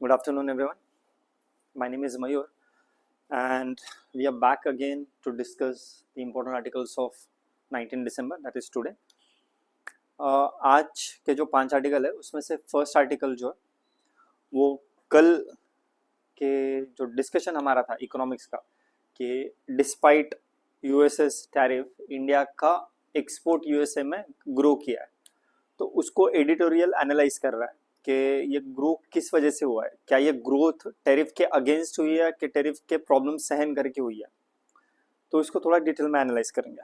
Good afternoon, everyone. My name is Mayur, and we are back again to discuss the important articles of 19 December, that is today. आज के जो 5 article है उसमें से first article जो है वो कल के जो डिस्कशन हमारा था इकोनॉमिक्स का कि डिस्पाइट यूएसएस टैरिफ इंडिया का एक्सपोर्ट यूएसए में ग्रो किया है, तो उसको एडिटोरियल एनालाइज कर रहा है कि ये ग्रो किस वजह से हुआ है। क्या ये ग्रोथ टैरिफ के अगेंस्ट हुई है कि टैरिफ के प्रॉब्लम सहन करके हुई है, तो इसको थोड़ा डिटेल में एनालाइज करेंगे।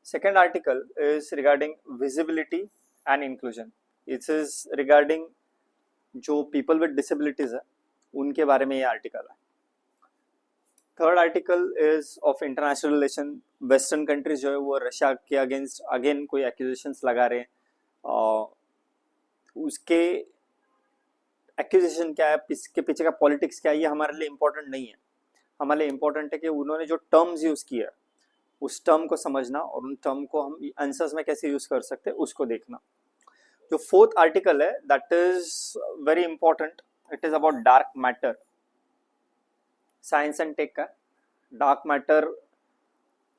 Second article is regarding visibility and inclusion. It is regarding जो पीपल विद डिसेबिलिटीज है उनके बारे में ये आर्टिकल है। Third article is of international relation. Western countries जो है वो रशिया के अगेंस्ट अगेन कोई एक्यूजेशंस लगा रहे हैं, उसके एक्यूजेशन क्या है, इसके पीछे का पॉलिटिक्स क्या है, ये हमारे लिए इम्पोर्टेंट नहीं है। हमारे लिए इम्पोर्टेंट है कि उन्होंने जो टर्म्स यूज किया उस टर्म को समझना और उन टर्म को हम आंसर्स में कैसे यूज कर सकते हैं उसको देखना। जो फोर्थ आर्टिकल है that is very important. It is about dark matter. Science and tech का डार्क मैटर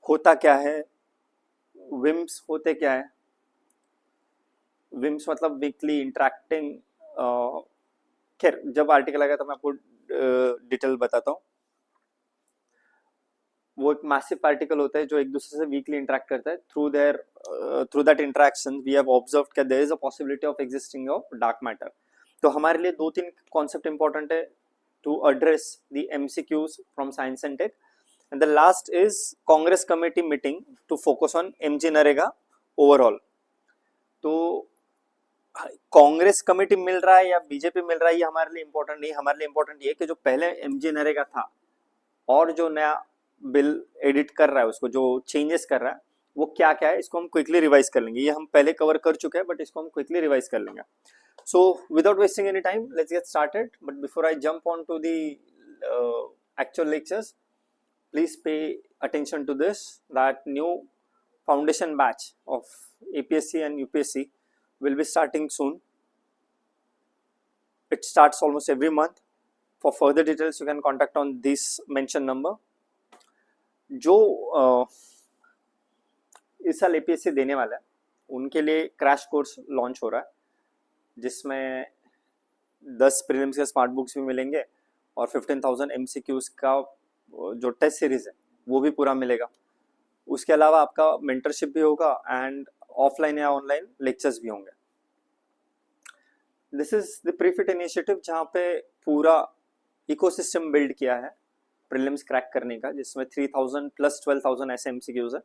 होता क्या है, विम्स होते क्या है। विम्स मतलब वीकली इंटरेक्टिंग। खैर जब आर्टिकल आएगा तो मैं आपको डिटेल बताता हूँ। वो एक मैसिव पार्टिकल होता है जो एक दूसरे से वीकली इंटरेक्ट करता है। Through that interaction we have observed कि there is a possibility of existing of dark matter. तो हमारे लिए 2-3 कॉन्सेप्ट इंपॉर्टेंट है to address the MCQs from science and tech. And the last is Congress committee meeting to focus on MG NREGA overall. तो Congress committee मिल रहा है या BJP मिल रहा है ये हमारे लिए इंपॉर्टेंट नहीं। हमारे लिए इंपॉर्टेंट ये कि जो पहले एमजी नरेगा था और जो नया बिल एडिट कर रहा है उसको जो चेंजेस कर रहा है वो क्या क्या है, इसको हम क्विकली रिवाइज कर लेंगे। ये हम पहले कवर कर चुके हैं बट इसको हम क्विकली रिवाइज कर लेंगे। So without wasting any time let's get started. But before I jump on to the actual lectures, please pay attention to this that new foundation batch of APSC and UPSC will be starting soon. It starts almost every month. For further details you can contact on this mentioned number. जो इस साल APSC देने वाला है उनके लिए crash course launch हो रहा है जिसमें 10 प्रीलिम्स के स्मार्ट बुक्स भी मिलेंगे और 15,000 MCQs का जो टेस्ट सीरीज है वो भी पूरा मिलेगा। उसके अलावा आपका मेंटरशिप भी होगा एंड ऑफलाइन या ऑनलाइन लेक्चर्स भी होंगे। दिस इज द प्रीफिट इनिशिएटिव जहाँ पे पूरा इकोसिस्टम बिल्ड किया है प्रीलिम्स क्रैक करने का, जिसमें 3000 प्लस 12,000 ऐसे MCQs है।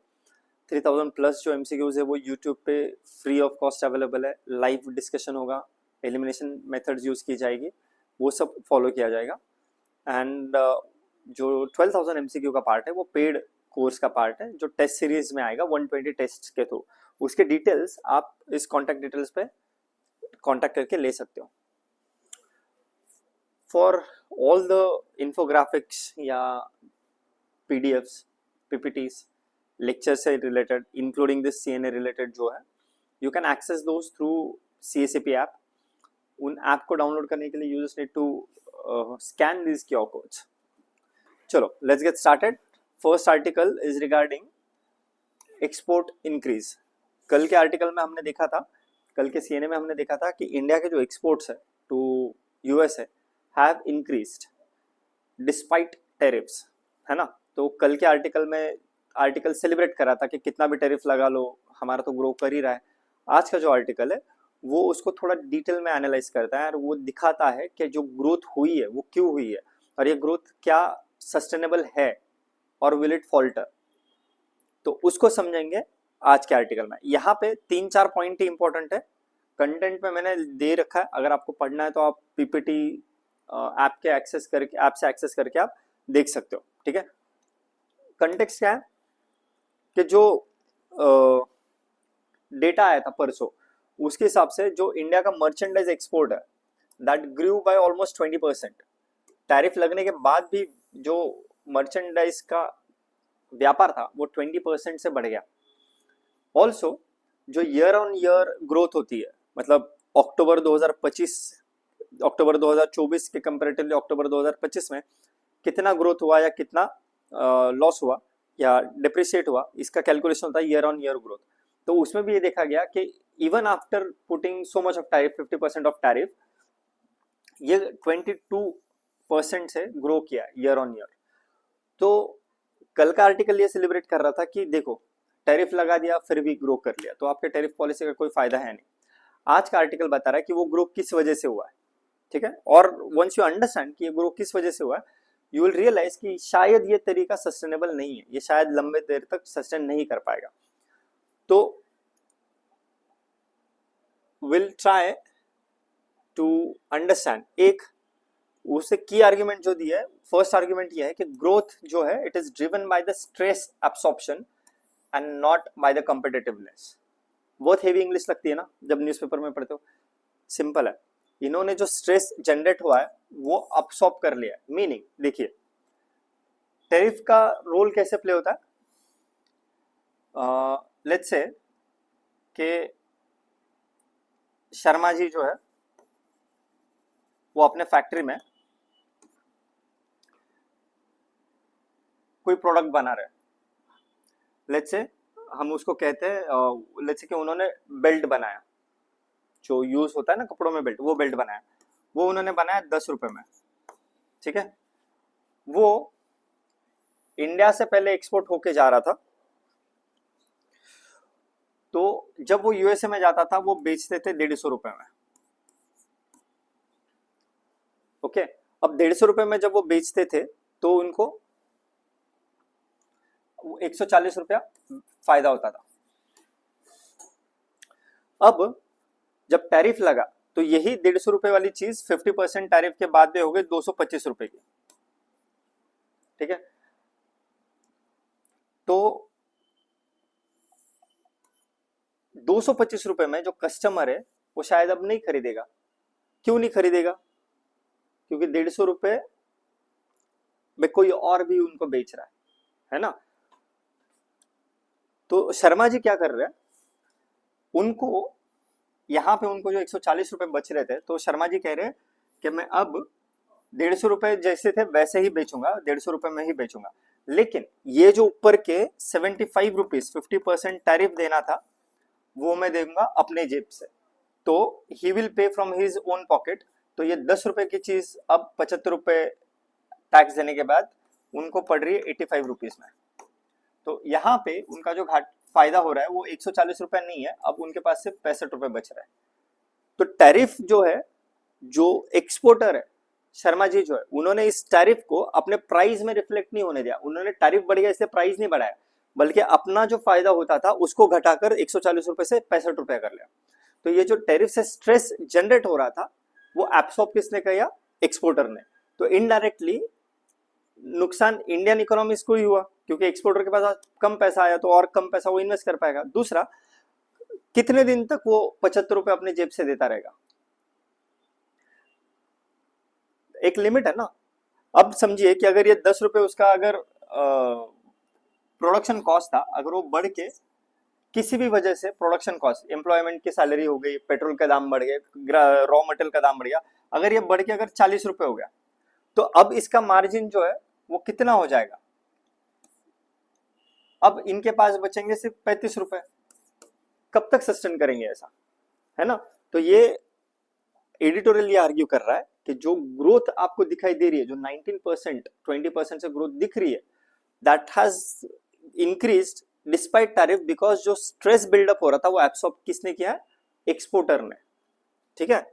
3000 प्लस जो MCQs है वो यूट्यूब पे फ्री ऑफ कॉस्ट अवेलेबल है। लाइव डिस्कशन होगा, एलिमिनेशन मेथड्स यूज की जाएगी, वो सब फॉलो किया जाएगा। एंड जो 12,000 MCQ का पार्ट है वो पेड कोर्स का पार्ट है जो टेस्ट सीरीज में आएगा 120 टेस्ट के थ्रू। उसके डिटेल्स आप इस कॉन्टैक्ट डिटेल्स पे कॉन्टैक्ट करके ले सकते हो। फॉर ऑल द इन्फोग्राफिक्स या PDFs, PPTs, लेक्चर से related including this CNA related जो है you can access those through CSAP app. उन ऐप को डाउनलोड करने के लिए you just need to scan this QR codes. चलो let's get started. First article is regarding export increase. कल के आर्टिकल में हमने देखा था, कल के CNA में हमने देखा था कि इंडिया के जो एक्सपोर्ट्स है to USA have increased despite tariffs, है ना। तो कल के आर्टिकल में आर्टिकल सेलिब्रेट करा था कि कितना भी टेरिफ लगा लो हमारा तो ग्रो कर ही रहा है। आज का जो आर्टिकल है वो उसको थोड़ा डिटेल में एनालाइज करता है और वो दिखाता है कि जो ग्रोथ हुई है वो क्यों हुई है और ये ग्रोथ क्या सस्टेनेबल है और विल इट फॉल्टर, तो उसको समझेंगे आज के आर्टिकल में। यहाँ पे 3-4 पॉइंट ही इंपॉर्टेंट है। कंटेंट में मैंने दे रखा है, अगर आपको पढ़ना है तो आप PPT ऐप के एक्सेस करके ऐप से एक्सेस करके आप देख सकते हो, ठीक है। कंटेक्स्ट क्या है कि जो डेटा आया था परसों उसके हिसाब से जो इंडिया का मर्चेंडाइज एक्सपोर्ट है that grew by almost 20%। Tariff लगने के बाद भी जो मर्चेंडाइज का व्यापार था वो 20% से बढ़ गया। ऑल्सो जो ईयर ऑन ईयर ग्रोथ होती है, मतलब अक्टूबर 2025 अक्टूबर 2024 के कंपैरेटिवली अक्टूबर 2025 में कितना ग्रोथ हुआ या कितना लॉस हुआ या डिप्रिशिएट हुआ, इसका कैलकुलेशन होता है ईयर ऑन ईयर ग्रोथ। तो उसमें भी ये देखा गया कि even after putting so much of tariff, 50% of tariff, ये 22% से ग्रो किया ईयर ऑन ईयर। तो कल का आर्टिकल ये सेलिब्रेट कर रहा था कि देखो टैरिफ लगा दिया फिर भी ग्रो कर लिया, तो आपके टैरिफ पॉलिसी का कोई फायदा है नहीं। आज का आर्टिकल बता रहा है कि वो ग्रो किस वजह से हुआ है, ठीक है। और वंस यू अंडरस्टैंड कि ये ग्रो किस वजह से हुआ है, यू विल रियलाइज कि शायद ये तरीका सस्टेनेबल नहीं है, ये शायद लंबे देर तक सस्टेन नहीं कर पाएगा। तो विल ट्राई टू अंडरस्टैंड। एक उसे की आर्ग्यूमेंट जो दिया है, फर्स्ट आर्ग्यूमेंट ये है कि ग्रोथ जो है it is driven by the stress absorption and not by the competitiveness. बहुत हेवी इंग्लिश लगती है ना जब न्यूज़पेपर में पढ़ते हो, सिंपल है। इन्होंने जो स्ट्रेस जनरेट हुआ है वो अब्सॉर्ब कर लिया है। मीनिंग देखिए टैरिफ का रोल कैसे प्ले होता है। लेट्स से कि शर्मा जी जो है वो अपने फैक्ट्री में कोई प्रोडक्ट बना रहे हैं। लेट्स से हम उसको कहते हैं, लेट्स से कि उन्होंने बेल्ट बनाया, जो यूज होता है ना कपड़ों में बेल्ट, वो बेल्ट बनाया, वो उन्होंने बनाया 10 रुपए में, ठीक है। वो इंडिया से पहले एक्सपोर्ट होके जा रहा था, तो जब वो यूएसए में जाता था वो बेचते थे 150 रुपए में, ओके। अब 150 रुपए में जब वो बेचते थे तो उनको 140 रुपया फायदा होता था। अब जब टैरिफ लगा तो यही 150 रुपए वाली चीज 50% टैरिफ के बाद में हो गई 225 रुपए की, ठीक है। तो 225 रुपए में जो कस्टमर है वो शायद अब नहीं खरीदेगा। क्यों नहीं खरीदेगा? क्योंकि 150 रुपए में कोई और भी उनको बेच रहा है ना। तो शर्मा जी क्या कर रहे हैं, उनको यहाँ पे उनको जो 140 रुपए बच रहे थे, तो शर्मा जी कह रहे हैं कि मैं अब 150 रुपए जैसे थे वैसे ही बेचूंगा, 150 रुपए में ही बेचूंगा, लेकिन ये जो ऊपर के 75 रुपीज 50% टैरिफ देना था वो मैं दूंगा अपने जेब से। तो he will pay from his own pocket. तो ये 10 रुपए की चीज अब 75 रुपए टैक्स देने के बाद उनको पड़ रही है 85 रुपीज में। तो यहाँ पे उनका जो घाट फायदा हो रहा है वो 140 रुपए नहीं है, अब उनके पास सिर्फ 65 रुपए बच रहा है। तो टैरिफ जो है, जो एक्सपोर्टर है शर्मा जी जो है, उन्होंने इस टैरिफ को अपने प्राइस में रिफ्लेक्ट नहीं होने दिया। उन्होंने टैरिफ बढ़ गया इसलिए प्राइस नहीं बढ़ाया, बल्कि अपना जो फायदा होता था उसको घटाकर 140 रुपए से 65 रुपए कर लिया। तो ये जो टैरिफ से स्ट्रेस जनरेट हो रहा था वो एब्सॉर्ब किसने किया? एक्सपोर्टर ने। तो इनडायरेक्टली नुकसान इंडियन इकोनॉमिक्स को ही हुआ, क्योंकि एक्सपोर्टर के पास कम पैसा आया तो और कम पैसा वो इन्वेस्ट कर पाएगा। दूसरा, कितने दिन तक वो 75 रुपए अपने जेब से देता रहेगा? एक लिमिट है ना। अब समझिए कि अगर ये 10 रुपए उसका अगर प्रोडक्शन कॉस्ट था, अगर वो बढ़ के किसी भी वजह से प्रोडक्शन कॉस्ट, एम्प्लॉयमेंट की सैलरी हो गई, पेट्रोल का दाम बढ़ गया, रॉ मटेरियल का दाम बढ़ गया, अगर ये बढ़ के अगर 40 रुपए हो गया, तो अब इसका मार्जिन जो है वो कितना हो जाएगा? अब इनके पास बचेंगे सिर्फ 35 रुपए। कब तक सस्टेन करेंगे ऐसा, है ना। तो ये एडिटोरियल ये आर्ग्यू कर रहा है कि जो ग्रोथ आपको दिखाई दे रही है, जो 19% 20% से ग्रोथ दिख रही है, that has increased despite tariff, because जो स्ट्रेस बिल्डअप हो रहा था वो एब्सॉर्ब किसने किया है? एक्सपोर्टर ने, ठीक है।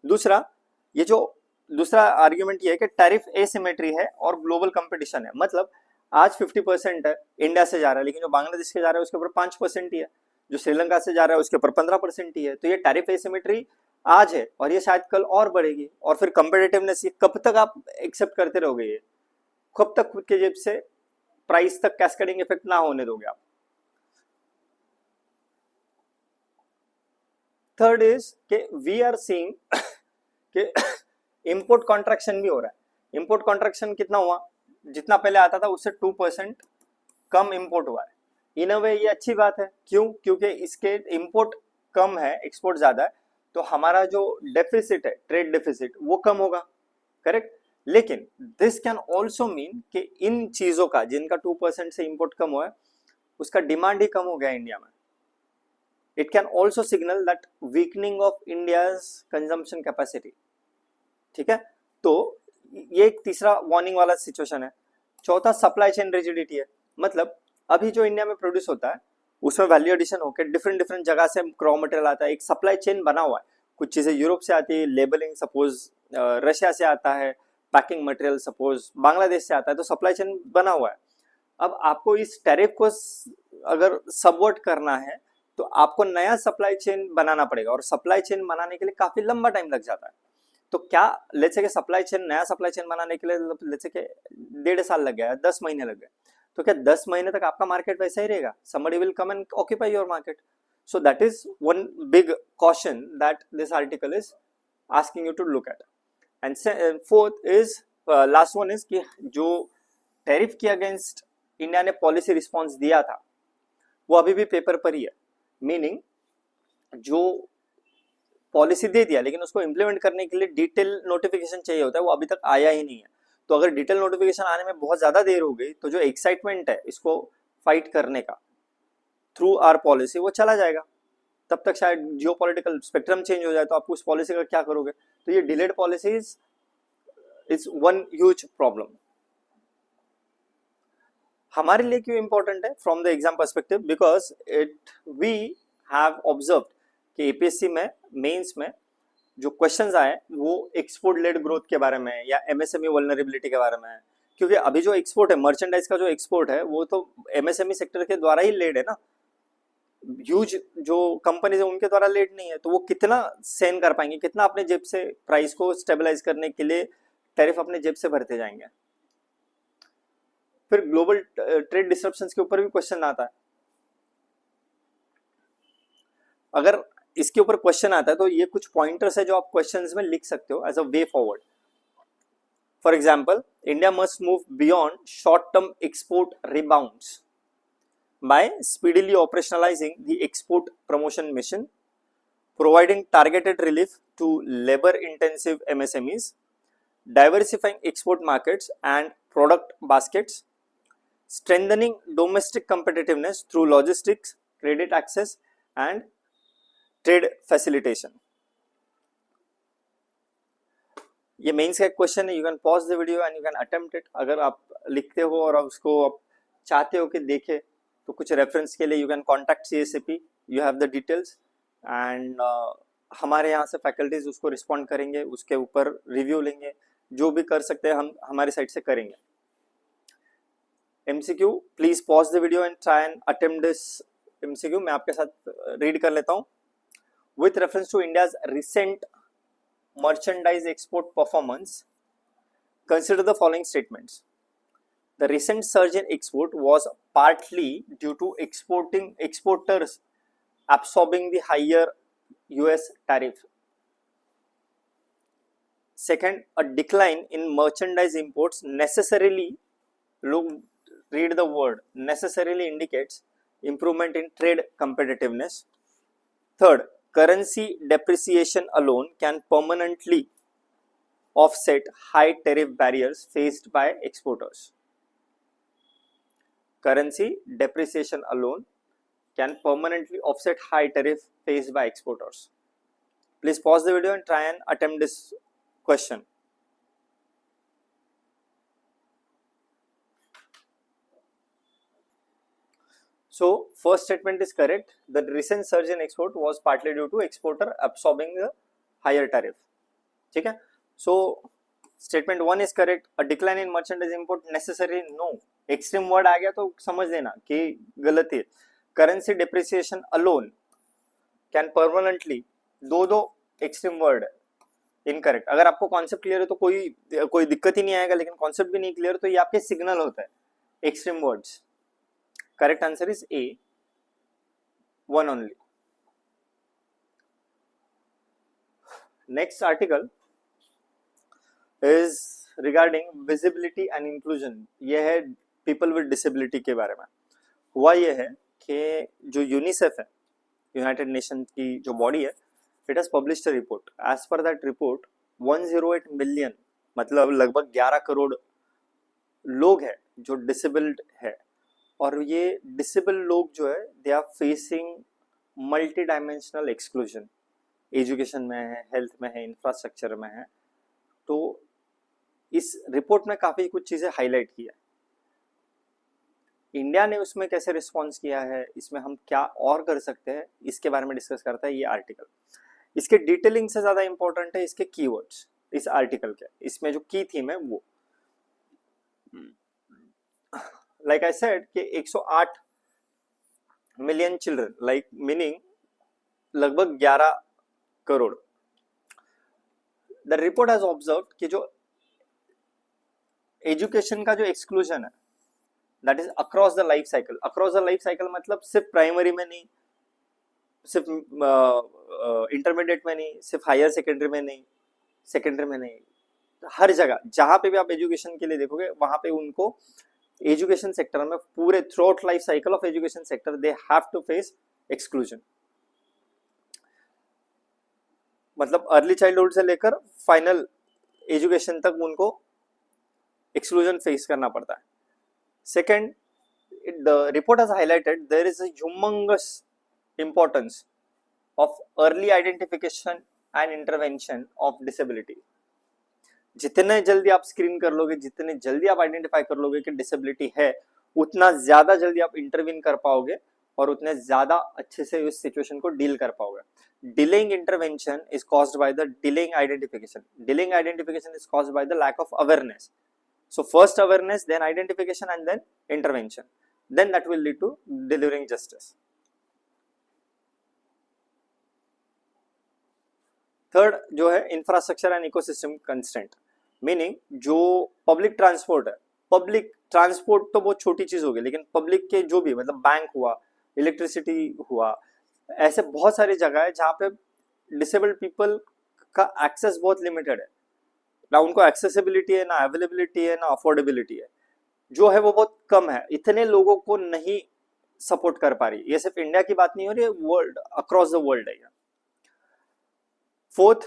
दूसरा, ये जो दूसरा आर्ग्यूमेंट ये है कि टैरिफ एसिमेट्री है और ग्लोबल कंपटीशन है। मतलब आज 50% है इंडिया से जा रहा है, लेकिन जो बांग्लादेश से जा रहा है उसके ऊपर 5% ही है, जो श्रीलंका से जा रहा है उसके ऊपर 15% ही है। तो ये टैरिफ एसिमेट्री आज है और ये शायद कल और बढ़ेगी। और फिर कंपेटिटिवनेस, ये कब तक आप एक्सेप्ट करते रहोगे? ये कब तक खुद के जेब से प्राइस तक कैस्केडिंग इफेक्ट ना होने दोगे आप? थर्ड इज कि वी आर सीइंग कि इंपोर्ट कॉन्ट्रैक्शन भी हो रहा है। इंपोर्ट कॉन्ट्रैक्शन कितना हुआ? जितना पहले आता था उससे 2% कम इंपोर्ट हुआ है। इन अ वे ये अच्छी बात है। क्यों? क्योंकि इसके इंपोर्ट कम है, एक्सपोर्ट ज्यादा है, तो हमारा जो डेफिसिट है, ट्रेड डेफिसिट, वो कम होगा, करेक्ट। लेकिन दिस कैन ऑल्सो मीन कि इन चीजों का जिनका 2% से इंपोर्ट कम हुआ है उसका डिमांड ही कम हो गया इंडिया में। It can also signal that weakening of India's consumption capacity, ठीक है। तो ये एक तीसरा वार्निंग वाला सिचुएशन है। चौथा सप्लाई चेन रिजिडिटी है, मतलब अभी जो इंडिया में प्रोड्यूस होता है उसमें वैल्यू एडिशन होकर डिफरेंट डिफरेंट जगह से रॉ मटेरियल आता है, एक सप्लाई चेन बना हुआ है। कुछ चीजें यूरोप से आती है, लेबलिंग सपोज रशिया से आता है, पैकिंग मटेरियल सपोज बांग्लादेश से आता है, तो सप्लाई चेन बना हुआ है। अब आपको इस टैरिफ को अगर सबवर्ट करना है तो आपको नया सप्लाई चेन बनाना पड़ेगा, और सप्लाई चेन बनाने के लिए काफी लंबा टाइम लग जाता है। तो क्या लेट्स से कि सप्लाई चेन, नया सप्लाई चेन बनाने के लिए लेट्स से कि 1.5 साल लग गया, 10 महीने लग गए, तो क्या 10 महीने तक आपका मार्केट वैसा ही रहेगा? somebody will come and occupy your market. So that is one big caution that this article is asking you to look at. And fourth is last one is कि जो टैरिफ के अगेंस्ट इंडिया ने policy response दिया था वो अभी भी paper पर ही है, मीनिंग जो पॉलिसी दे दिया लेकिन उसको इम्प्लीमेंट करने के लिए डिटेल नोटिफिकेशन चाहिए होता है, वो अभी तक आया ही नहीं है। तो अगर डिटेल नोटिफिकेशन आने में बहुत ज्यादा देर हो गई तो जो एक्साइटमेंट है इसको फाइट करने का थ्रू आर पॉलिसी वो चला जाएगा। तब तक शायद जियोपॉलिटिकल स्पेक्ट्रम चेंज हो जाए, तो आप उस पॉलिसी का क्या करोगे? तो ये delayed policies is one huge problem. हमारे लिए क्यों इंपॉर्टेंट है from the exam perspective? Because it we have observe कि एपीएससी में मेंस में जो क्वेश्चंस आए वो एक्सपोर्ट लेड ग्रोथ के बारे में या एमएसएमई वल्नरेबिलिटी के बारे में है, क्योंकि अभी जो एक्सपोर्ट है, मर्चेंडाइज का जो एक्सपोर्ट है वो तो एमएसएमई सेक्टर के द्वारा ही लेड है ना, ह्यूज जो कंपनीज है उनके द्वारा लेड नहीं है। तो वो कितना सेन कर पाएंगे, कितना अपने जेब से प्राइस को स्टेबलाइज करने के लिए टैरिफ अपने जेब से भरते जाएंगे। फिर ग्लोबल ट्रेड डिसरप्शंस के ऊपर भी क्वेश्चन आता है। अगर इसके ऊपर क्वेश्चन आता है तो ये कुछ पॉइंटर्स है जो आप क्वेश्चंस में लिख सकते हो as a way forward. For example, India must move beyond short term export rebounds by speedily operationalizing the export promotion mission, providing targeted relief to labor intensive MSMEs, diversifying export markets and product baskets, strengthening domestic competitiveness through logistics, credit access and trade facilitation. ये mains का question है, you can pause the video and you can attempt it. अगर आप लिखते हो और उसको आप चाहते हो कि देखे तो कुछ रेफरेंस के लिए you can contact CSAP, you have the details and हमारे यहाँ से फैकल्टीज उसको रिस्पॉन्ड करेंगे, उसके ऊपर रिव्यू लेंगे, जो भी कर सकते हैं हम हमारी साइड से करेंगे। MCQ, please pause the video and try and attempt this MCQ। मैं आपके साथ रीड कर लेता हूँ। With reference to India's recent merchandise export performance, consider the following statements. The recent surge in export was partly due to exporters absorbing the higher US tariff. Second, a decline in merchandise imports necessarily, read the word, necessarily indicates improvement in trade competitiveness. Third, currency depreciation alone can permanently offset high tariff barriers faced by exporters. Currency depreciation alone can permanently offset high tariff faced by exporters. Please pause the video and try and attempt this question. So first statement is correct. The recent surge in export was partly due to exporter absorbing the higher tariff. ठीक है? So statement 1 is correct. A decline in merchandise import necessary? No. Extreme word आ गया तो समझ लेना कि गलत है। Currency depreciation alone can permanently, दो extreme word है, incorrect। अगर आपको concept clear है तो कोई दिक्कत ही नहीं आएगा, लेकिन concept भी नहीं clear तो ये आपके signal होता है, extreme words। Correct answer is A, one only. Next article is regarding visibility and inclusion. ये है people with disability के बारे में। हुआ ये है कि जो यूनिसेफ है, यूनाइटेड नेशन की जो बॉडी है, it has published a report. As per that report 108 million मतलब लगभग 11 करोड़ लोग हैं जो डिसेबल्ड है, और ये डिसेबल लोग जो है they are facing multi dimensional exclusion, education में है, हेल्थ में है, इंफ्रास्ट्रक्चर में है। तो इस रिपोर्ट में काफी कुछ चीजें हाईलाइट की है। इंडिया ने उसमें कैसे रिस्पॉन्स किया है, इसमें हम क्या और कर सकते हैं, इसके बारे में डिस्कस करता है ये आर्टिकल। इसके डिटेलिंग से ज्यादा इंपॉर्टेंट है इसके कीवर्ड्स इस आर्टिकल के। इसमें जो की थीम है वो लाइक आई सेड कि 108 मिलियन चिल्ड्रन, लाइक मीनिंग लगभग 11 crore. The report has observed कि जो एजुकेशन का जो एक्सक्लूजन है that is across the life cycle. Across the life cycle मतलब सिर्फ प्राइमरी में नहीं, सिर्फ इंटरमीडिएट में नहीं, सिर्फ हायर सेकेंडरी में नहीं, सेकेंडरी में नहीं, हर जगह जहां पे भी आप एजुकेशन के लिए देखोगे वहां पे उनको एजुकेशन सेक्टर में पूरे throughout life cycle of education sector they have to face exclusion. मतलब अर्ली चाइल्डहुड से लेकर फाइनल एजुकेशन तक उनको एक्सक्लूजन फेस करना पड़ता है। Second, the report has highlighted there is a humongous importance of early identification and intervention of disability। जितने जल्दी आप स्क्रीन कर लोगे, जितने जल्दी आप आइडेंटिफाई कर लोगे कि डिसेबिलिटी है, उतना ज्यादा जल्दी आप इंटरवीन कर पाओगे और उतने ज्यादा अच्छे से उस सिचुएशन को डील कर पाओगे। Delaying intervention is caused by the delaying identification. Delaying identification is caused by the lack of awareness. So first awareness, then identification and then intervention, then that will lead to delivering justice. Third जो है infrastructure and ecosystem constraint, meaning जो public transport है, public transport तो बहुत छोटी चीज होगी, लेकिन पब्लिक के जो भी मतलब बैंक हुआ, इलेक्ट्रिसिटी हुआ, ऐसे बहुत सारी जगह है जहाँ पे डिसेबल्ड पीपल का एक्सेस बहुत लिमिटेड है। ना उनको एक्सेसिबिलिटी है, ना अवेलेबिलिटी है, ना अफोर्डेबिलिटी है, जो है वो बहुत कम है। इतने लोगों को नहीं सपोर्ट कर पा रही। ये सिर्फ इंडिया की बात नहीं हो रही है, वर्ल्ड, अक्रॉस द वर्ल्ड है। फोर्थ,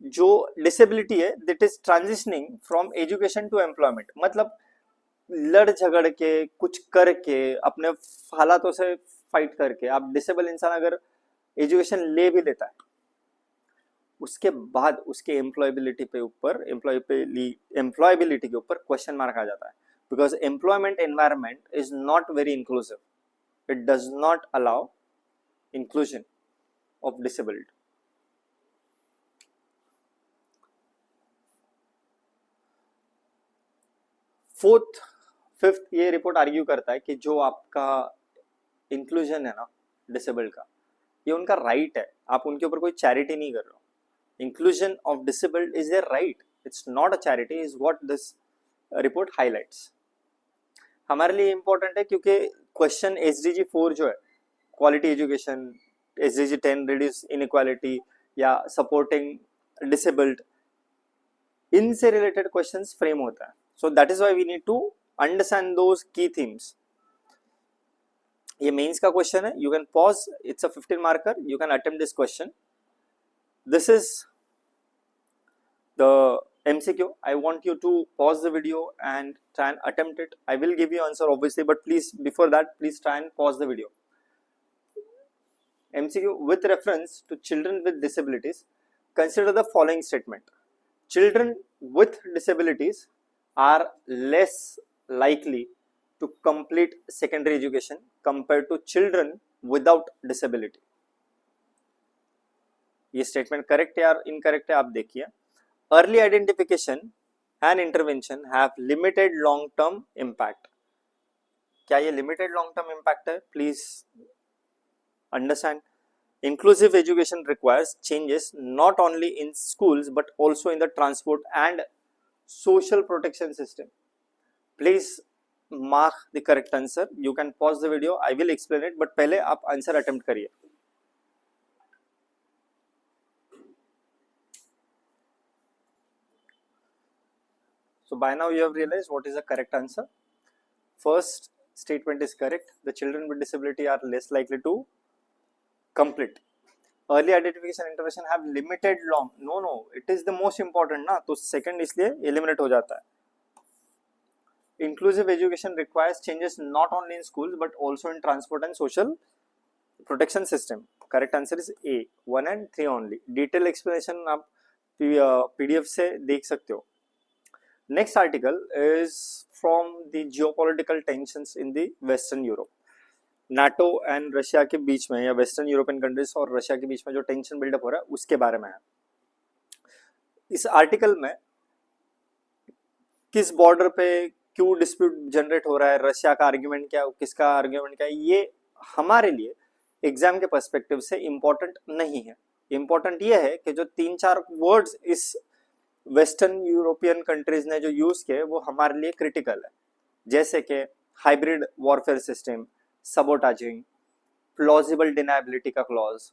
जो डिसेबिलिटी है that is transitioning from education to employment. मतलब लड़ झगड़ के कुछ करके अपने हालातों से फाइट करके आप डिसेबल इंसान अगर एजुकेशन ले भी लेता है, उसके बाद उसके एम्प्लॉयबिलिटी के ऊपर क्वेश्चन मार्क आ जाता है, because employment environment is not very inclusive, it does not allow inclusion of disabled. Fourth, fifth, ये रिपोर्ट आर्ग्यू करता है कि जो आपका इंक्लूजन है ना डिसेबल्ड का, ये उनका राइट है, आप उनके ऊपर कोई चैरिटी नहीं कर रहे हो। Inclusion of disabled is their right, it's not a charity, is what this report highlights. हमारे लिए इंपॉर्टेंट है क्योंकि क्वेश्चन एसडीजी 4 जो है, quality education, SDG 10 reduce inequality या सपोर्टिंग डिसेबल्ड, इनसे रिलेटेड क्वेश्चंस फ्रेम होता है। So that is why we need to understand those key themes. ये मेंस का क्वेश्चन है, you can pause, it's a 15 marker, you can attempt this question. This is the MCQ. I want you to pause the video and try and attempt it. I will give you answer obviously, but please before that please try and pause the video. MCQ, with reference to children with disabilities, consider the following statement. Children with disabilities are less likely to complete secondary education compared to children without disability. ये statement correct है या incorrect है आप देखिए। Early identification and intervention have limited long term impact. क्या ये limited long term impact है? Please understand. Inclusive education requires changes not only in schools but also in the transport and social protection system. Please mark the correct answer. You can pause the video. I will explain it, but पहले आप answer attempt करिए। So by now you have realized what is the correct answer. First statement is correct. The children with disability are less likely to complete. Early identification intervention have limited long, no no, it is the most important ना, तो second इसलिए eliminate हो जाता है. Inclusive education requires changes not only in schools but also in transport and social protection system. Correct answer is A 1 and 3 only. Detail explanation आप PDF से देख सकते हो. Next article is from the geopolitical tensions in the western Europe. NATO and Russia के बीच में या western European countries और Russia के बीच में जो टेंशन बिल्डअप हो रहा है उसके बारे में है. इस आर्टिकल में किस बॉर्डर पे क्यों डिस्प्यूट जनरेट हो रहा है, रशिया का आर्ग्यूमेंट क्या है, किसका आर्ग्यूमेंट क्या है, ये हमारे लिए एग्जाम के पर्सपेक्टिव से इंपॉर्टेंट नहीं है. इंपॉर्टेंट ये है कि जो 3-4 वर्ड्स इस वेस्टर्न यूरोपियन कंट्रीज ने जो यूज किए वो हमारे लिए क्रिटिकल है. जैसे कि हाइब्रिड वॉरफेयर सिस्टम, सबोटाजिंग, प्लॉजिबल डिनायबिलिटी का क्लॉज,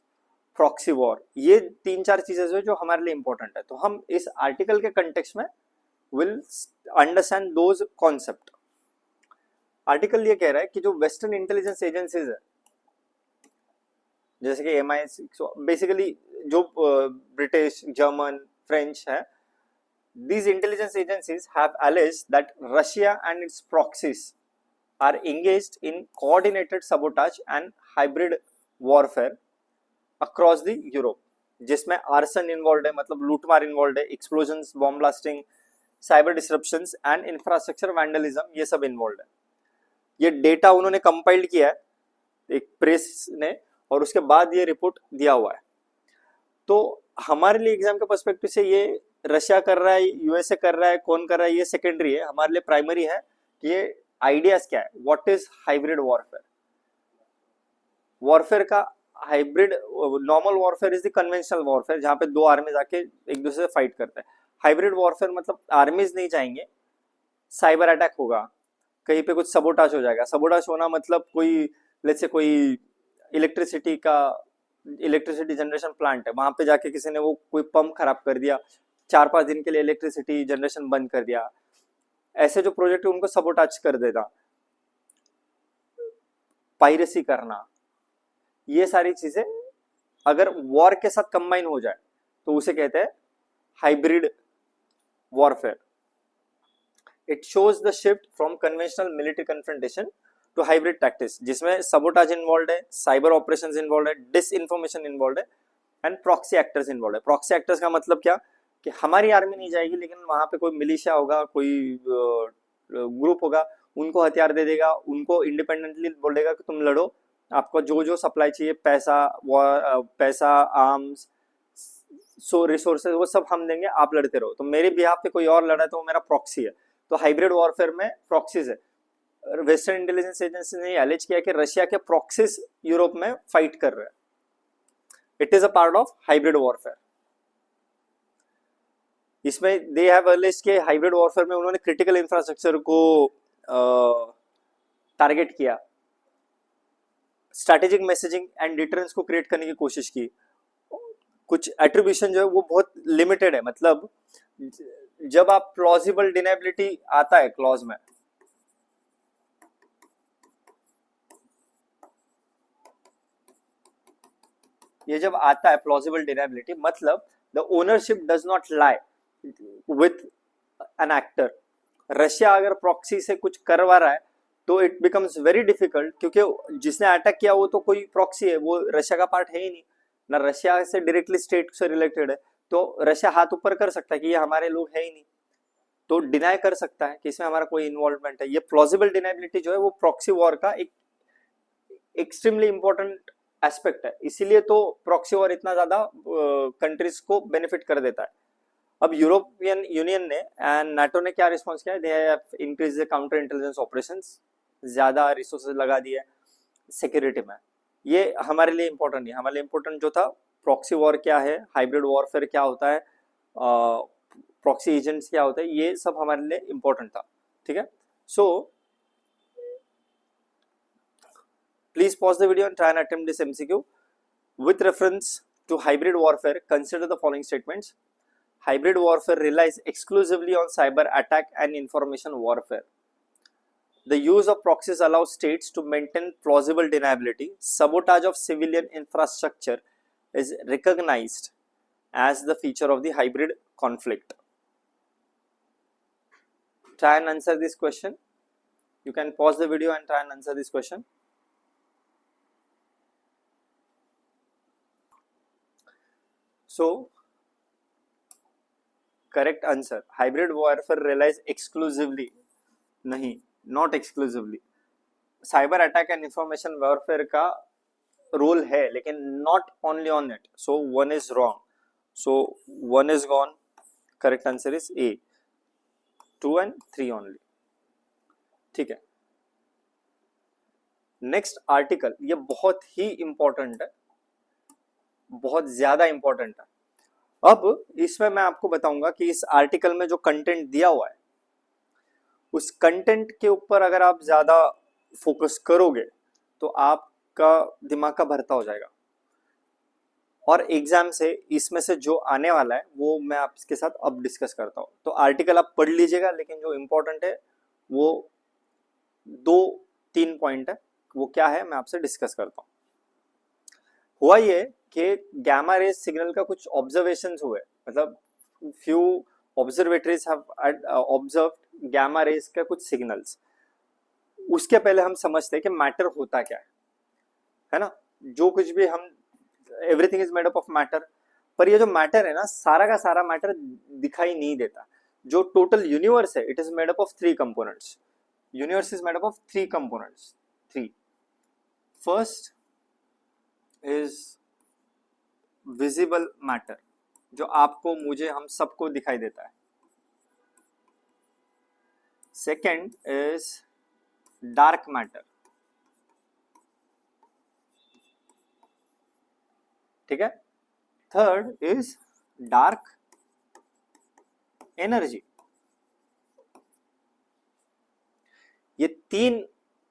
प्रॉक्सी वॉर, ये 3-4 चीजें जो हमारे लिए इंपॉर्टेंट है. तो हम इस आर्टिकल के कंटेक्स्ट में will understand those concept. Article ये कह रहा है कि जो वेस्टर्न इंटेलिजेंस एजेंसीज है जैसे कि MI6, बेसिकली जो ब्रिटिश, जर्मन, फ्रेंच है, these intelligence agencies have alleged that Russia and its proxies are engaged in coordinated sabotage and hybrid warfare across the Europe, जिसमें आर्सन इन्वॉल्व है, मतलब लूटमार involve है, explosions, bomb blasting, cyber disruptions and infrastructure vandalism, ये सब involve है. ये data उन्होंने कंपाइल्ड किया है एक प्रेस ने और उसके बाद ये रिपोर्ट दिया हुआ है. तो हमारे लिए एग्जाम के पर्सपेक्टिव से ये रशिया कर रहा है, यूएसए कर रहा है, कौन कर रहा है, ये सेकेंडरी है. हमारे लिए प्राइमरी है कि ये आइडियाज क्या है, what is hybrid warfare. Warfare का hybrid, normal warfare is the conventional warfare जहां पे 2 आर्मी जाके एक दूसरे से फाइट करते हैं. हाइब्रिड वॉरफेयर मतलब आर्मीज नहीं जाएंगे, साइबर अटैक होगा, कहीं पे कुछ सबोटाज हो जाएगा. सबोटाज होना मतलब कोई लेट्स से कोई इलेक्ट्रिसिटी जनरेशन प्लांट है, वहां पे जाके किसी ने वो कोई पंप खराब कर दिया, 4-5 दिन के लिए इलेक्ट्रिसिटी जनरेशन बंद कर दिया. ऐसे जो प्रोजेक्ट है उनको सबोटाज कर देना, पायरेसी करना, ये सारी चीजें अगर वॉर के साथ कंबाइन हो जाए तो उसे कहते हैं hybrid warfare. It shows the shift from conventional military confrontation to hybrid tactics, जिसमें सबोटाज इन्वॉल्व है, साइबर ऑपरेशंस इन्वॉल्व है, डिसइंफॉर्मेशन इन्वॉल्व है एंड प्रॉक्सी एक्टर्स इन्वॉल्व है. प्रॉक्सी एक्टर्स का मतलब क्या कि हमारी आर्मी नहीं जाएगी लेकिन वहां पे कोई मिलिशिया होगा, कोई ग्रुप होगा, उनको हथियार दे देगा, उनको इंडिपेंडेंटली बोलेगा कि तुम लड़ो, आपको जो जो सप्लाई चाहिए, पैसा, आर्म्स, रिसोर्सेज, वो सब हम देंगे, आप लड़ते रहो. तो मेरे बिहाफ पे कोई और लड़ा है तो वो मेरा प्रॉक्सी है. तो हाइब्रिड वॉरफेयर में प्रॉक्सीज है. वेस्टर्न इंटेलिजेंस एजेंसी ने एलिज किया कि रशिया के प्रॉक्सीज यूरोप में फाइट कर रहे हैं. It is a part of hybrid warfare. इसमें दे हैव एलिज के हाइब्रिड वॉरफेयर में उन्होंने क्रिटिकल इंफ्रास्ट्रक्चर को टारगेट किया, स्ट्रैटेजिक मैसेजिंग एंड डिटरेंस को क्रिएट करने की कोशिश की. कुछ एट्रीब्यूशन जो है वो बहुत लिमिटेड है, मतलब जब आप प्लॉजिबल डिनायबिलिटी आता है क्लॉज में, ये जब आता है प्लॉजिबल डिनायबिलिटी, मतलब the ownership does not lie with an actor. Russia अगर प्रॉक्सी से कुछ करवा रहा है तो इट बिकम्स वेरी डिफिकल्ट, क्योंकि जिसने अटैक किया वो तो कोई प्रॉक्सी है, वो रशिया का पार्ट है ही नहीं ना, रशिया से डायरेक्टली स्टेट से रिलेटेड है. तो रशिया हाथ ऊपर कर सकता है कि ये हमारे लोग है ही नहीं, तो डिनाई कर सकता है कि इसमें हमारा कोई इन्वॉल्वमेंट है. ये प्लॉजिबल डिनायबिलिटी जो है वो प्रॉक्सी वॉर का एक एक्सट्रीमली इंपॉर्टेंट एस्पेक्ट है. इसीलिए तो प्रॉक्सी वॉर इतना ज्यादा कंट्रीज को बेनिफिट कर देता है. अब यूरोपियन यूनियन ने एंड नाटो ने क्या रिस्पॉन्स किया, they have increase the counter intelligence operations, ज्यादा रिसोर्सेज लगा दिए सिक्योरिटी में. ये हमारे लिए इंपॉर्टेंट नहीं. हमारे लिए इंपॉर्टेंट जो था प्रॉक्सी वॉर क्या है, हाइब्रिड वॉरफेयर क्या होता है, प्रॉक्सी एजेंट्स क्या होते हैं, ये सब हमारे लिए इंपॉर्टेंट था. ठीक है. सो please pause the video and try and attempt this MCQ. With reference to hybrid warfare, consider the following statements. Hybrid warfare relies exclusively on cyber attack and information warfare. The use of proxies allows states to maintain plausible deniability, sabotage of civilian infrastructure, is recognized as the feature of the hybrid conflict? Try and answer this question. You can pause the video and try and answer this question. So, correct answer, hybrid warfare relies exclusively, नहीं, not exclusively. Cyber attack and information warfare का role है, लेकिन not only on it. So one is wrong. So one is gone. Correct answer is A. 2 and 3 only. ठीक है. Next article, ये बहुत ही important है, बहुत ज्यादा इंपॉर्टेंट है. अब इसमें मैं आपको बताऊंगा कि इस आर्टिकल में जो कंटेंट दिया हुआ है, उस कंटेंट के ऊपर अगर आप ज्यादा फोकस करोगे तो आपका दिमाग का भरता हो जाएगा, और एग्जाम से इसमें से जो आने वाला है वो मैं आपके साथ अब डिस्कस करता हूँ. तो आर्टिकल आप पढ़ लीजिएगा, लेकिन जो इम्पोर्टेंट है वो 2-3 पॉइंट है. वो क्या है मैं आपसे डिस्कस करता हूँ. हुआ ये कि गैमा रेज सिग्नल का कुछ ऑब्जर्वेशंस हुए, मतलब few observatories have observed gamma rays का कुछ सिग्नल्स. उसके पहले हम समझते हैं कि मैटर होता क्या है ना. जो कुछ भी हम, everything is made up of matter, पर ये जो मैटर है ना, सारा का सारा मैटर दिखाई नहीं देता. जो टोटल यूनिवर्स है, it is made up of 3 components. Universe is made up of 3 components. 3. First is visible matter, जो आपको, मुझे, हम सबको दिखाई देता है. Second is dark matter. ठीक है. Third is dark energy. ये 3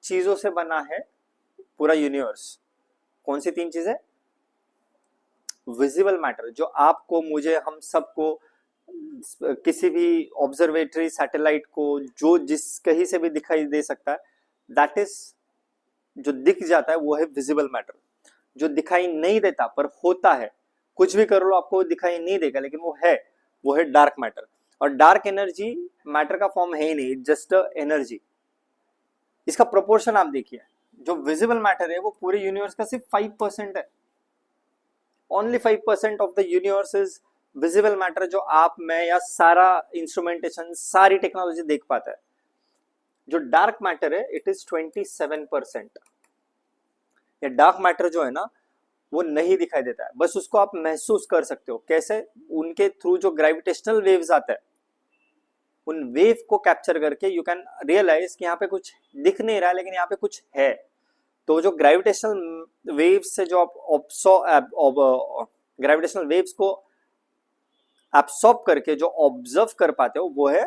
चीजों से बना है पूरा यूनिवर्स. कौन सी 3 चीजें? विजिबल मैटर, जो आपको, मुझे, हम सबको, किसी भी ऑब्जर्वेटरी सैटेलाइट को, जो जिस कहीं से भी दिखाई दे सकता है, दैट इज, जो दिख जाता है वो है विजिबल मैटर. जो दिखाई नहीं देता पर होता है, कुछ भी कर लो आपको दिखाई नहीं देगा, लेकिन वो है डार्क मैटर. और डार्क एनर्जी मैटर का फॉर्म है ही नहीं, जस्ट एनर्जी. इसका प्रोपोर्शन आप देखिए, जो विजिबल मैटर है वो पूरे यूनिवर्स का सिर्फ 5% है. Only 5% of the universe is visible matter, जो आप, मैं या सारा इंस्ट्रूमेंटेशन, सारी टेक्नोलॉजी देख पाता है. जो डार्क मैटर है, इट इज 27%. ये डार्क मैटर जो है ना, वो नहीं दिखाई देता है, बस उसको आप महसूस कर सकते हो. कैसे? उनके थ्रू जो ग्रेविटेशनल वेव्स आता है, उन वेव को कैप्चर करके यू कैन रियलाइज कि यहाँ पे कुछ दिख नहीं रहा है, लेकिन यहाँ पे कुछ है. तो जो ग्रेविटेशनल वेव्स से जो आप ग्रेविटेशनल वेव्स को एब्सॉर्ब करके जो ऑब्जर्व कर पाते हो, वो है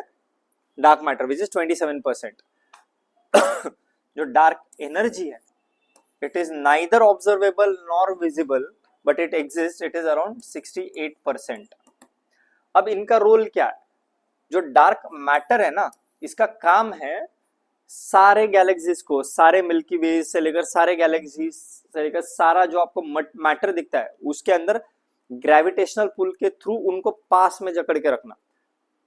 डार्क मैटर, विच इज 27%. जो डार्क एनर्जी है, it is neither observable nor visible, but it exists. It is around 68%. अब इनका रोल क्या है? जो डार्क मैटर है ना, इसका काम है सारे गैलेक्सीज को, सारे मिल्की वे से लेकर सारे गैलेक्सीज से लेकर सारा जो आपको मैटर दिखता है, उसके अंदर ग्रेविटेशनल पुल के थ्रू उनको पास में जकड़ के रखना,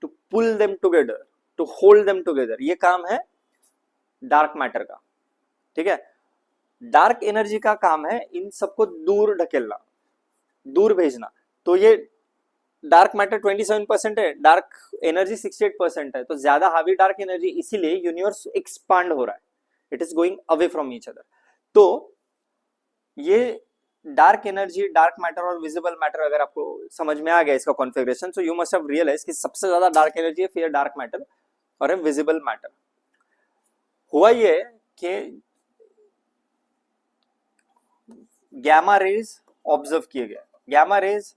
to pull them together, to hold them together. ये काम है डार्क मैटर का. ठीक है. डार्क एनर्जी का काम है इन सबको दूर ढकेलना, दूर भेजना. तो ये डार्क मैटर 27% है, डार्क एनर्जी 68% है. तो ज्यादा हावी डार्क एनर्जी, इसीलिए यूनिवर्स एक्सपांड हो रहा है. It is going away from each other. तो ये डार्क एनर्जी, डार्क मैटर और विजिबल मैटर अगर आपको समझ में आ गया इसका configuration, so you must have realise कि सबसे ज्यादा डार्क एनर्जी है, फिर डार्क मैटर और विजिबल मैटर. हुआ ये कि गैमा रेज ऑब्जर्व किए गए. गैमा रेज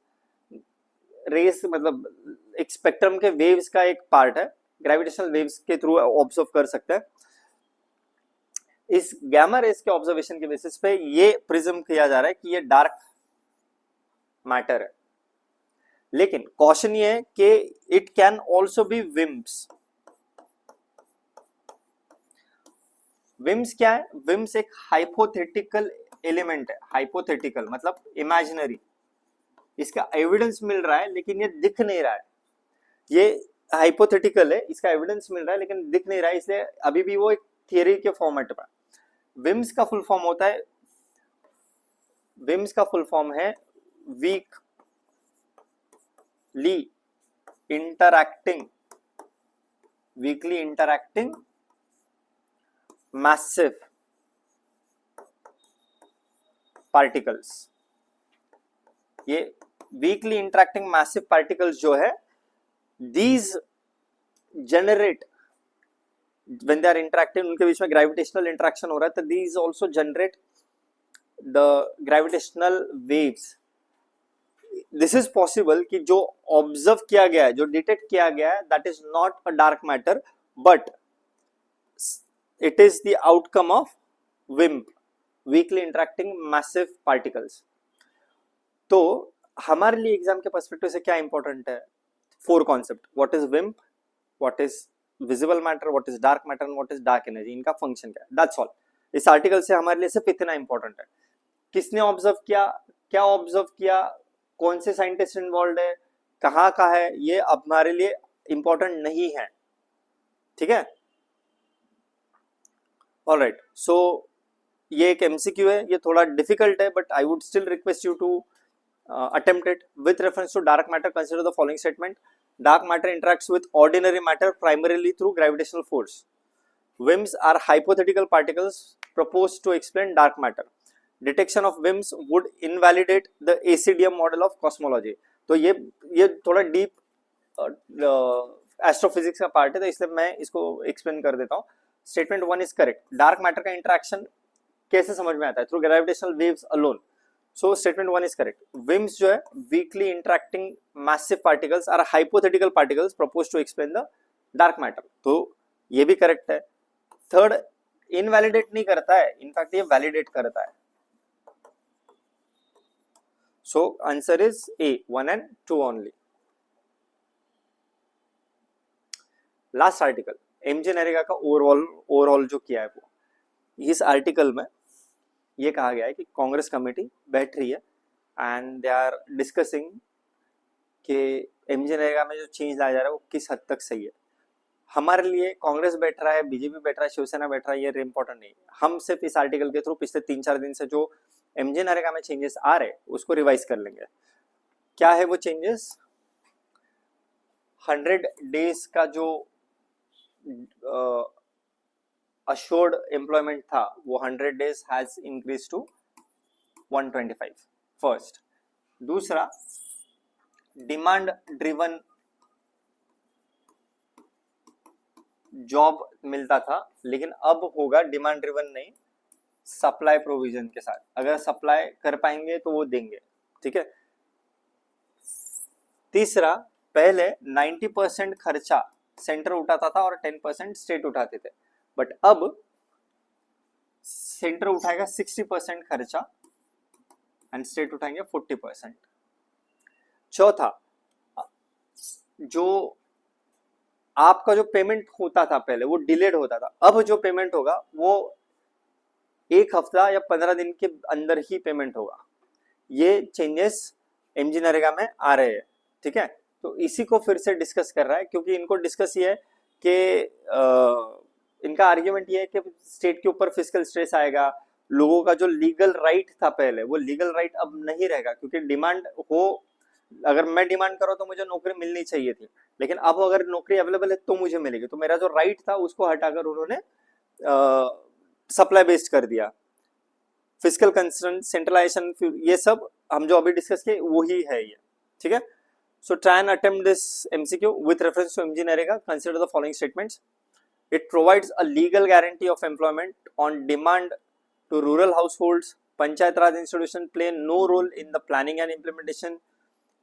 मतलब एक स्पेक्ट्रम के वेव्स का एक पार्ट है, ग्रेविटेशनल वेव्स के थ्रू ऑब्जर्व कर सकते हैं. इस गैमा रेज के ऑब्जर्वेशन के बेसिस पे ये प्रिज्म किया जा रहा है कि ये डार्क मैटर है. लेकिन कॉशन ये है कि it can also be WIMPs. WIMPs क्या है? विम्स एक हाइपोथेटिकल एलिमेंट है. हाइपोथेटिकल मतलब इमेजिनरी. इसका एविडेंस मिल रहा है लेकिन ये दिख नहीं रहा है, ये हाइपोथेटिकल है, इसका एविडेंस मिल रहा है लेकिन दिख नहीं रहा है, इसलिए अभी भी वो एक थियरी के फॉर्मेट में। विम्स का फुल फॉर्म होता है, विम्स का फुल फॉर्म है वीकली इंटरैक्टिंग मैसिव पार्टिकल्स। ये वीकली इंटरैक्टिंग मैसिव पार्टिकल्स जो है, these generate when they are interacting, उनके बीच में ग्रेविटेशनल इंटरेक्शन हो रहा है, तो these also generate the gravitational waves। this is possible कि जो ऑब्जर्व किया गया है, जो डिटेक्ट किया गया है, that is not a dark matter but it is the outcome of WIMP, weakly interacting massive particles। तो हमारे लिए एग्जाम के पर्सपेक्टिव से क्या इंपॉर्टेंट है? 4 कॉन्सेप्ट, व्हाट इज विम्प, what is visible matter, what is dark matter and what is dark energy, इनका function क्या है, दैट्स ऑल। इस आर्टिकल से हमारे लिए सिर्फ इतना इंपॉर्टेंट है, किसने ऑब्जर्व किया, क्या ऑब्जर्व किया, कौन से साइंटिस्ट इन्वॉल्व है, कहाँ का है, ये अब हमारे लिए इंपॉर्टेंट नहीं है, ठीक है। ऑलराइट, सो ये एक एमसीक्यू है, ये थोड़ा डिफिकल्ट है but I would still request you to attempt it। With reference to dark matter, consider the following statement: dark matter interacts with ordinary matter primarily through gravitational force. WIMPs are hypothetical particles proposed to explain dark matter. Detection of WIMPs would invalidate the ACDM model of cosmology। तो ये थोड़ा deep astrophysics का part है, तो इसलिए मैं इसको explain कर देता हूँ। Statement 1 is correct. Dark matter का इंटरेक्शन कैसे समझ में आता है? Through gravitational waves alone. So statement 1 is correct। WIMPs जो है weakly interacting massive particles are hypothetical particles proposed to explain the dark matter। तो ये भी करेक्ट है। थर्ड, इनवैलिडेट नहीं करता है, इनफैक्ट ये वैलिडेट करता है। So answer is A, 1 and 2 only। Last article MJ NREGA का ओवरऑल जो किया है वो, इस आर्टिकल में ये कहा गया है कि कांग्रेस कमेटी बैठ रही है एंड दे आर डिस्कसिंग कि एमजे नरेगा में जो चेंज लाया जा रहा है वो किस हद तक सही है। हमारे लिए कांग्रेस बैठ रहा है, बीजेपी बैठ रहा है, शिवसेना बैठ रहा है, ये इंपॉर्टेंट नहीं। हम सिर्फ इस आर्टिकल के थ्रू पिछले 3-4 दिन से जो एमजे नरेगा में चेंजेस आ रहे उसको रिवाइज कर लेंगे। क्या है वो चेंजेस? 100 डेज का जो assured employment था वो 100 days has increased to 125 first. दूसरा, डिमांड ड्रिवन जॉब मिलता था लेकिन अब होगा डिमांड ड्रिवन नहीं, सप्लाई प्रोविजन के साथ। अगर सप्लाई कर पाएंगे तो वो देंगे, ठीक है। तीसरा, पहले 90% खर्चा सेंटर उठाता था और 10% स्टेट उठाते थे, बट अब सेंटर उठाएगा 60% खर्चा एंड स्टेट उठाएंगे 40%। चौथा, जो आपका जो पेमेंट होता था पहले वो डिलेड होता था, अब जो पेमेंट होगा वो 1 हफ्ता या 15 दिन के अंदर ही पेमेंट होगा। ये चेंजेस एमजी नरेगा में आ रहे हैं, ठीक है। तो इसी को फिर से डिस्कस कर रहा है क्योंकि इनको डिस्कस ये है कि इनका आर्ग्यूमेंट ये है कि स्टेट के ऊपर फिजिकल स्ट्रेस आएगा, लोगों का जो लीगल राइट था पहले वो लीगल राइट अब नहीं रहेगा, क्योंकि डिमांड हो, अगर मैं डिमांड करूँ तो मुझे नौकरी मिलनी चाहिए थी, लेकिन अब अगर नौकरी अवेलेबल है तो मुझे मिलेगी, तो मेरा जो राइट था उसको हटाकर उन्होंने सप्लाई बेस्ड कर दिया। फिजिकल कंसर्न, सेंट्रलाइजेशन, ये सब हम जो अभी डिस्कस किए वही है ये, ठीक है। So try and attempt this MCQ with reference to MG NREGA. Consider the following statements. It provides a legal guarantee of employment on demand to rural households. Panchayat Raj institutions play no role in the planning and implementation.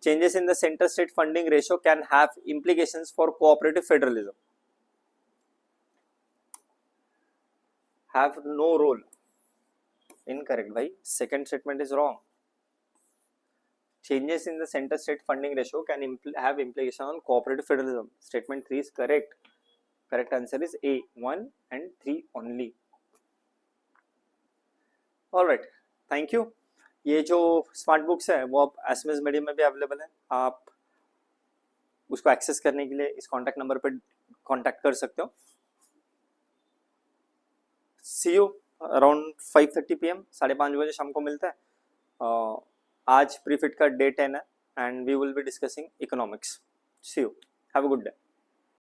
Changes in the center-state funding ratio can have implications for cooperative federalism. Have no role. Incorrect, bhai. Second statement is wrong. Changes in the center-state funding ratio can have implication on cooperative federalism. Statement 3 is correct. Correct answer is A, 1 and 3 only. All right, thank you. ये जो smart books है वो अब SMS medium में भी available है। आप उसको एक्सेस करने के लिए इस कॉन्टैक्ट नंबर पर कॉन्टैक्ट कर सकते हो। सी यू अराउंड 5:30 PM, 5:30 बजे शाम को मिलता है। आज प्रीफिट का डे 10 है and we will be discussing economics. See you, have a good day.